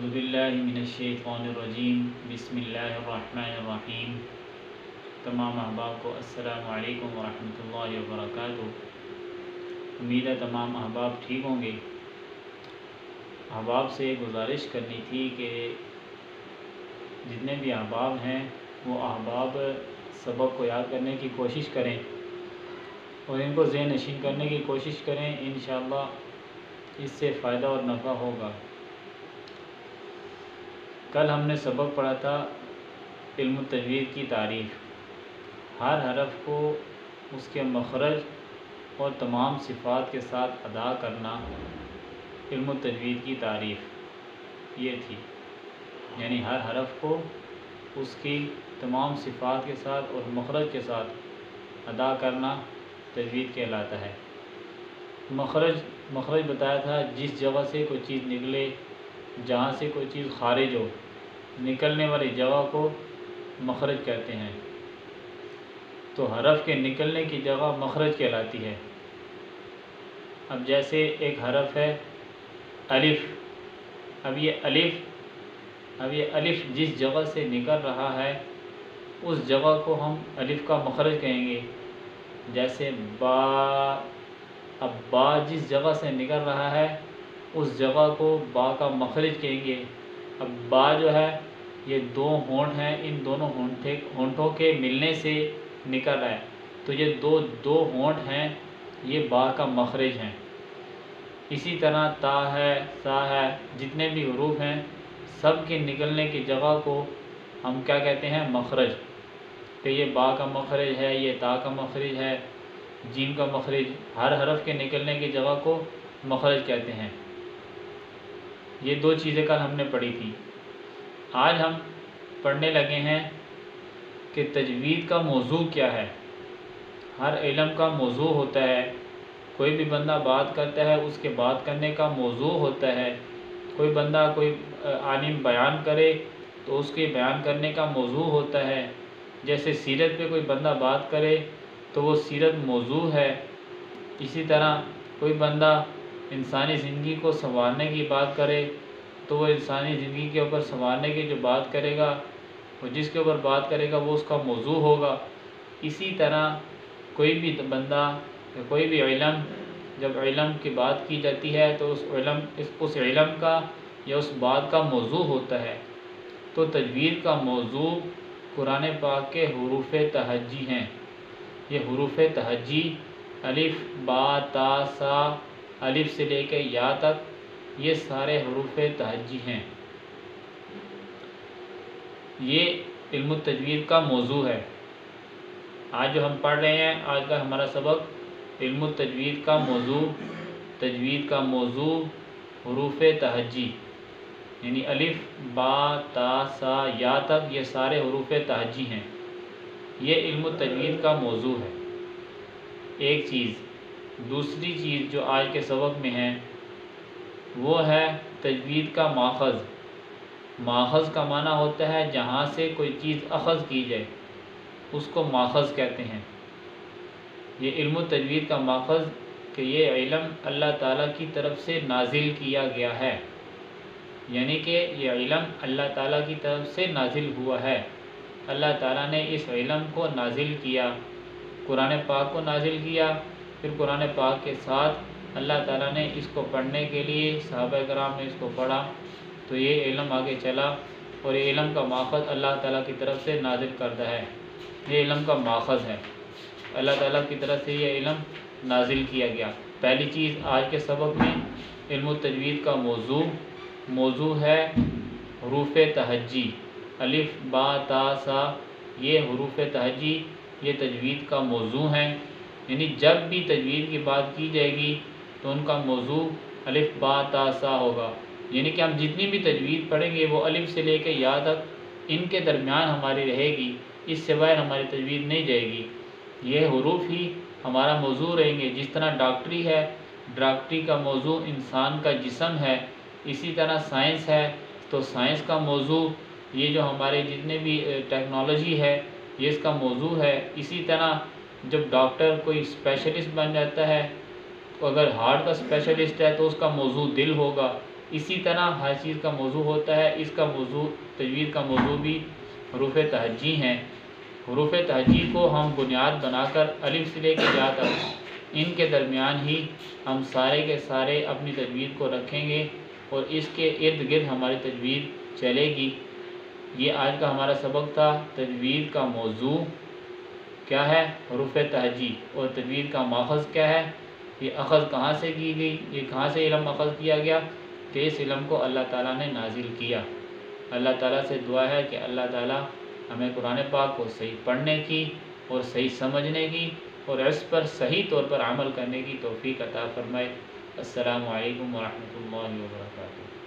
اعوذ باللہ من الشیطان الرجیم بسم اللہ الرحمن الرحیم۔ تمام احباب کو السلام علیکم ورحمۃ اللہ وبرکاتہ۔ امید ہے تمام احباب ٹھیک ہوں گے۔ احباب سے گزارش کرنی تھی کہ جتنے بھی احباب ہیں وہ احباب سبق کو یاد کرنے کی کوشش کریں اور ان کو ذہن نشین کرنے کی کوشش کریں، انشاءاللہ اس سے فائدہ اور نفع ہوگا۔ کل ہم نے سبق پڑھا تھا علم التجوید کی تعریف، ہر حرف کو اس کے مخرج اور تمام صفات کے ساتھ ادا کرنا علم التجوید کی تعریف یہ تھی، یعنی ہر حرف کو اس کی تمام صفات کے ساتھ اور مخرج کے ساتھ ادا کرنا تجوید کہلاتا ہے۔ مخرج بتایا تھا جس جگہ سے کوئی چیز نکلے، جہاں سے کوئی چیز خارج ہو، نکلنے والی جگہ کو مخرج کہتے ہیں۔ تو حرف کے نکلنے کی جگہ مخرج کہلاتی ہے۔ اب جیسے ایک حرف ہے الف، اب یہ الف جس جگہ سے نکل رہا ہے اس جگہ کو ہم الف کا مخرج کہیں گے۔ جیسے با، اب با جس جگہ سے نکل رہا ہے اس جگہ کو با کا مخرج کہیں گے۔ اب با جو ہے یہ دو ہونٹ ہیں، ان دونوں ہونٹوں کے ملنے سے نکل رہا ہے، تو یہ دو ہونٹ ہیں، یہ با کا مخرج ہیں۔ اسی طرح تا ہے، سا ہے، جتنے بھی حروف ہیں سب کے نکلنے کی جگہ کو ہم کیا کہتے ہیں؟ مخرج۔ کہ یہ با کا مخرج ہے، یہ تا کا مخرج ہے، جیم کا مخرج، ہر حرف کے نکلنے کی جگہ کو مخرج کہتے ہیں۔ یہ دو چیزیں کل ہم نے پڑھی تھی۔ آج ہم پڑھنے لگے ہیں کہ تجوید کا موضوع کیا ہے۔ ہر علم کا موضوع ہوتا ہے، کوئی بھی بندہ بات کرتا ہے اس کے بات کرنے کا موضوع ہوتا ہے۔ کوئی بندہ کوئی عالم بیان کرے تو اس کے بیان کرنے کا موضوع ہوتا ہے۔ جیسے سیرت پہ کوئی بندہ بات کرے تو وہ سیرت موضوع ہے۔ اسی طرح کوئی بندہ انسانی زندگی کو سنوارنے کی بات کرے تو وہ انسانی زندگی کے اوپر سنوارنے کی جو بات کرے گا، وہ جس کے اوپر بات کرے گا وہ اس کا موضوع ہوگا۔ اسی طرح کوئی بھی بندہ یا کوئی بھی علم، جب علم کی بات کی جاتی ہے تو اس علم کا یا اس بات کا موضوع ہوتا ہے۔ تو تجوید کا موضوع قرآن پاک کے حروف تہجی ہیں۔ یہ حروف تہجی الف، با، تا، سا، الف سے لے کے یا تک یہ سارے حروف تہجی ہیں۔ یہ علم التجوید کا موضوع ہے۔ آج جو ہم پڑھ رہے ہیں، آج کا ہمارا سبق علم التجوید کا موضوع، تجوید کا موضوع حروف تہجی، یعنی الف، با، تا، سا، یا تک یہ سارے حروف تہجی ہیں۔ یہ علم التجوید کا موضوع ہے۔ ایک چیز، دوسری چیز جو آج کے سبق میں ہے وہ ہے تجوید کا ماخذ۔ ماخذ کا معنی ہوتا ہے جہاں سے کوئی چیز اخذ کی جائے، اس کو ماخذ کہتے ہیں۔ یہ علم التجوید کا ماخذ کہ یہ علم اللہ تعالیٰ کی طرف سے نازل کیا گیا ہے، یعنی کہ یہ علم اللہ تعالیٰ کی طرف سے نازل ہوا ہے۔ اللہ تعالیٰ نے اس علم کو نازل کیا، قرآن پاک کو نازل کیا، پھر قرآن پاک کے ساتھ اللہ تعالیٰ نے اس کو پڑھنے کے لیے صحابہ کرام نے اس کو پڑھا، تو یہ علم آگے چلا اور یہ علم کا ماخذ اللہ تعالیٰ کی طرف سے نازل کردہ ہے۔ یہ علم کا ماخذ ہے، اللہ تعالیٰ کی طرف سے یہ علم نازل کیا گیا۔ پہلی چیز آج کے سبق میں علم التجوید کا موضوع ہے حروف تہجی، الف، با، تا، سا، یہ حروف تہجی یہ تجوید کا موضوع ہیں۔ یعنی جب بھی تجوید کی بات کی جائے گی تو ان کا موضوع الف، با، تا، سا ہوگا، یعنی کہ ہم جتنی بھی تجوید پڑھیں گے وہ الف سے لے کے یا تک ان کے درمیان ہماری رہے گی، اس سے باہر ہماری تجوید نہیں جائے گی۔ یہ حروف ہی ہمارا موضوع رہیں گے۔ جس طرح ڈاکٹری ہے، ڈاکٹری کا موضوع انسان کا جسم ہے، اسی طرح سائنس ہے تو سائنس کا موضوع یہ جو ہمارے جتنے بھی ٹیکنالوجی ہے یہ اس کا موضوع ہے۔ اسی طرح جب ڈاکٹر کوئی اسپیشلسٹ بن جاتا ہے، تو اگر ہارٹ کا اسپیشلسٹ ہے تو اس کا موضوع دل ہوگا، اسی طرح ہر چیز کا موضوع ہوتا ہے، اس کا موضوع تجوید کا موضوع بھی حروف تہجی ہیں۔ حروف تہجی کو ہم بنیاد بنا کر الف سے لے کے یا تک ان کے درمیان ہی ہم سارے کے سارے اپنی تجوید کو رکھیں گے اور اس کے ارد گرد ہماری تجوید چلے گی۔ یہ آج کا ہمارا سبق تھا۔ تجوید کا موضوع کیا ہے؟ حروف تہجی۔ اور تجوید کا ماخذ کیا ہے؟ یہ اخذ کہاں سے کی گئی، یہ کہاں سے علم اخذ کیا گیا؟ تو اس علم کو اللہ تعالیٰ نے نازل کیا۔ اللہ تعالیٰ سے دعا ہے کہ اللہ تعالیٰ ہمیں قرآن پاک کو صحیح پڑھنے کی اور صحیح سمجھنے کی اور اس پر صحیح طور پر عمل کرنے کی توفیق عطا فرمائے۔ السلام علیکم ورحمۃ اللہ وبرکاتہ۔